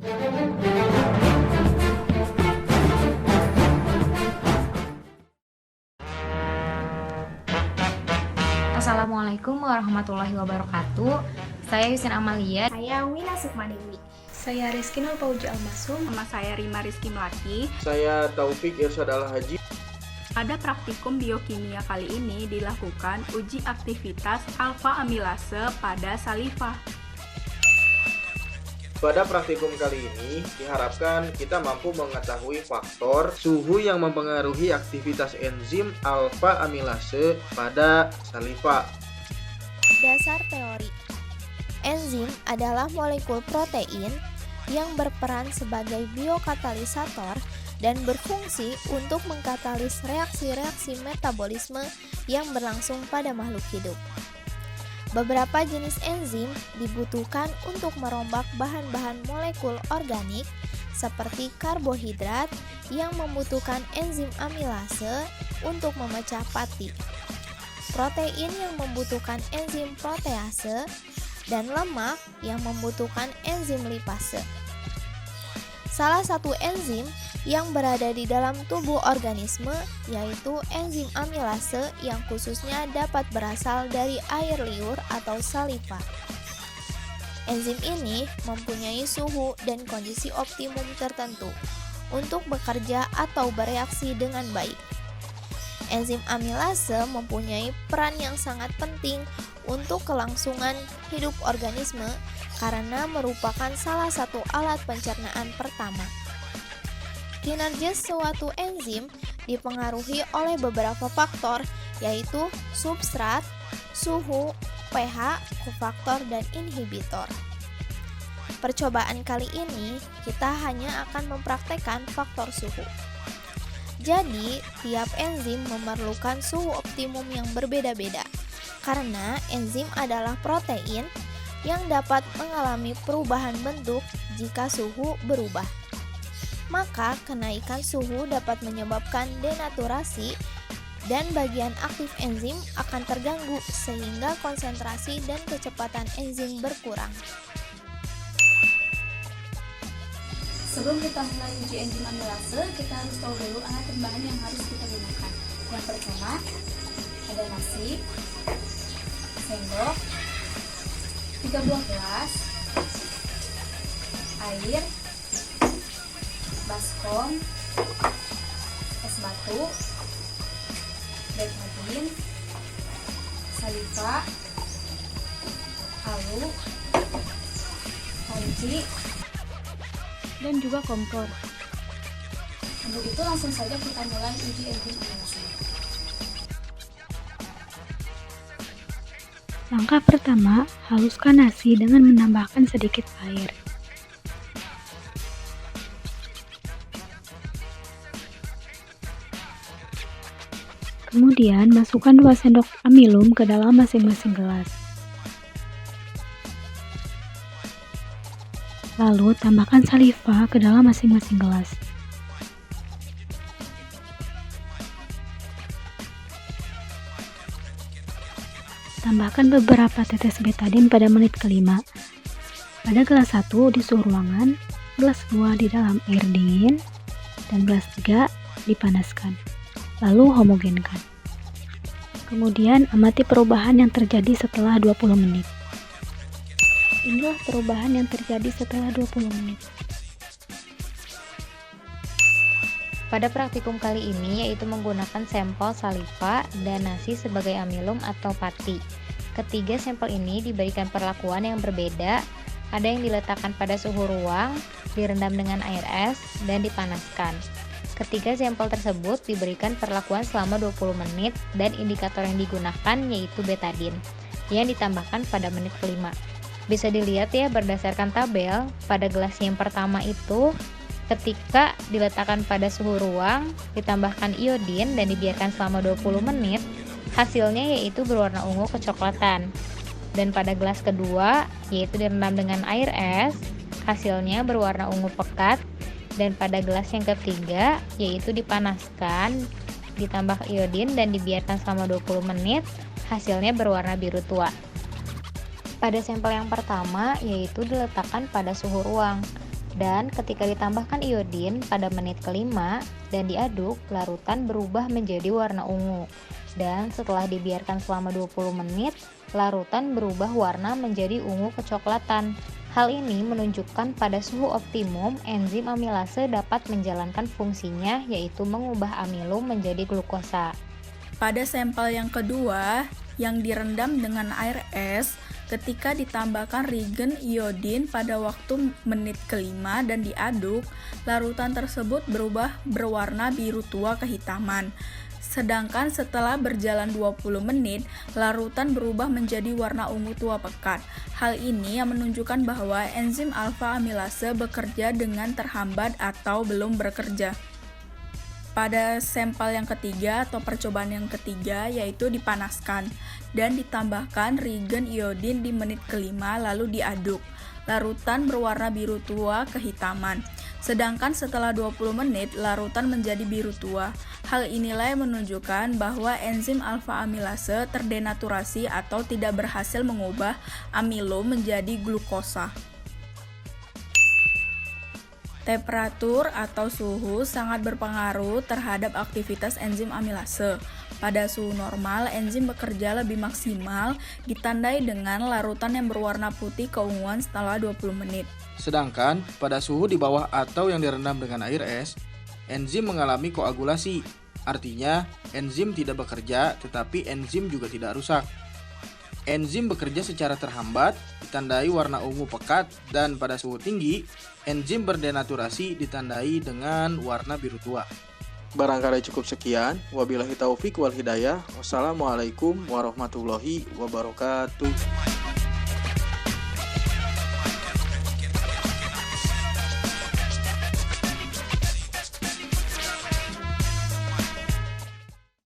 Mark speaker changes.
Speaker 1: Assalamualaikum warahmatullahi wabarakatuh. Saya Yusin Amalia.
Speaker 2: Saya Wina Sukmadewi.
Speaker 3: Saya Rizky Nurpauji Almasum.
Speaker 4: Nama saya Rima Rizky Melati.
Speaker 5: Saya Taufik Irsyad Al-Haji.
Speaker 4: Pada praktikum biokimia kali ini dilakukan uji aktivitas alfa amilase pada salivah.
Speaker 5: Pada praktikum kali ini diharapkan kita mampu mengetahui faktor suhu yang mempengaruhi aktivitas enzim alfa amilase pada saliva.
Speaker 2: Dasar teori. Enzim adalah molekul protein yang berperan sebagai biokatalisator dan berfungsi untuk mengkatalis reaksi-reaksi metabolisme yang berlangsung pada makhluk hidup. Beberapa jenis enzim dibutuhkan untuk merombak bahan-bahan molekul organik seperti karbohidrat yang membutuhkan enzim amilase untuk memecah pati, protein yang membutuhkan enzim protease, dan lemak yang membutuhkan enzim lipase. Salah satu enzim yang berada di dalam tubuh organisme yaitu enzim amilase yang khususnya dapat berasal dari air liur atau saliva. Enzim ini mempunyai suhu dan kondisi optimum tertentu untuk bekerja atau bereaksi dengan baik. Enzim amilase mempunyai peran yang sangat penting untuk kelangsungan hidup organisme karena merupakan salah satu alat pencernaan pertama. Kinerja suatu enzim dipengaruhi oleh beberapa faktor, yaitu substrat, suhu, pH, kofaktor, dan inhibitor. Percobaan kali ini kita hanya akan mempraktekkan faktor suhu. Jadi, tiap enzim memerlukan suhu optimum yang berbeda-beda, karena enzim adalah protein yang dapat mengalami perubahan bentuk jika suhu berubah. Maka kenaikan suhu dapat menyebabkan denaturasi dan bagian aktif enzim akan terganggu sehingga konsentrasi dan kecepatan enzim berkurang.
Speaker 3: Sebelum kita mulai uji enzim amilase, kita harus tahu dulu anatomi bahan yang harus kita gunakan. Yang pertama, ada nasi, sendok, 3 buah gelas, air, baskom, es batu, betadine, saliva, alu, panci, dan juga kompor. Untuk itu langsung saja kita mulai uji enzim amilase.
Speaker 6: Langkah pertama, haluskan nasi dengan menambahkan sedikit air. Kemudian, masukkan 2 sendok amilum ke dalam masing-masing gelas. Lalu, tambahkan saliva ke dalam masing-masing gelas. Tambahkan beberapa tetes betadine pada menit kelima. Pada gelas 1 di suhu ruangan, gelas 2 di dalam air dingin, dan gelas 3 dipanaskan. Lalu homogenkan. Kemudian amati perubahan yang terjadi setelah 20 menit. Inilah perubahan yang terjadi setelah 20 menit.
Speaker 1: Pada praktikum kali ini yaitu menggunakan sampel saliva dan nasi sebagai amilum atau pati. Ketiga sampel ini diberikan perlakuan yang berbeda. Ada yang diletakkan pada suhu ruang, direndam dengan air es, dan dipanaskan. Ketiga sampel tersebut diberikan perlakuan selama 20 menit dan indikator yang digunakan yaitu betadine yang ditambahkan pada menit kelima. Bisa dilihat ya berdasarkan tabel, pada gelas yang pertama itu ketika diletakkan pada suhu ruang, ditambahkan iodin dan dibiarkan selama 20 menit, hasilnya yaitu berwarna ungu kecoklatan. Dan pada gelas kedua, yaitu direndam dengan air es, hasilnya berwarna ungu pekat. Dan pada gelas yang ketiga, yaitu dipanaskan, ditambah iodin dan dibiarkan selama 20 menit, hasilnya berwarna biru tua. Pada sampel yang pertama, yaitu diletakkan pada suhu ruang, Dan ketika ditambahkan iodin pada menit kelima dan diaduk, larutan berubah menjadi warna ungu. Dan setelah dibiarkan selama 20 menit, larutan berubah warna menjadi ungu kecoklatan. Hal ini menunjukkan pada suhu optimum enzim amilase dapat menjalankan fungsinya, yaitu mengubah amilum menjadi glukosa.
Speaker 4: Pada sampel yang kedua, yang direndam dengan air es, ketika ditambahkan reagen iodin pada waktu menit kelima dan diaduk, larutan tersebut berubah berwarna biru tua kehitaman. Sedangkan setelah berjalan 20 menit, larutan berubah menjadi warna ungu tua pekat. Hal ini yang menunjukkan bahwa enzim alfa amilase bekerja dengan terhambat atau belum bekerja. Pada sampel yang ketiga atau percobaan yang ketiga, yaitu dipanaskan dan ditambahkan reagen iodin di menit kelima lalu diaduk. Larutan berwarna biru tua kehitaman. Sedangkan setelah 20 menit, larutan menjadi biru tua. Hal inilah yang menunjukkan bahwa enzim alfa amilase terdenaturasi atau tidak berhasil mengubah amilum menjadi glukosa. Temperatur atau suhu sangat berpengaruh terhadap aktivitas enzim amilase. Pada suhu normal, enzim bekerja lebih maksimal, ditandai dengan larutan yang berwarna putih keunguan setelah 20 menit.
Speaker 5: Sedangkan pada suhu di bawah atau yang direndam dengan air es, enzim mengalami koagulasi. Artinya, enzim tidak bekerja, tetapi enzim juga tidak rusak. Enzim bekerja secara terhambat, ditandai warna ungu pekat, dan pada suhu tinggi, enzim berdenaturasi ditandai dengan warna biru tua. Barangkali cukup sekian. Wabillahi taufik wal hidayah. Wassalamualaikum warahmatullahi wabarakatuh.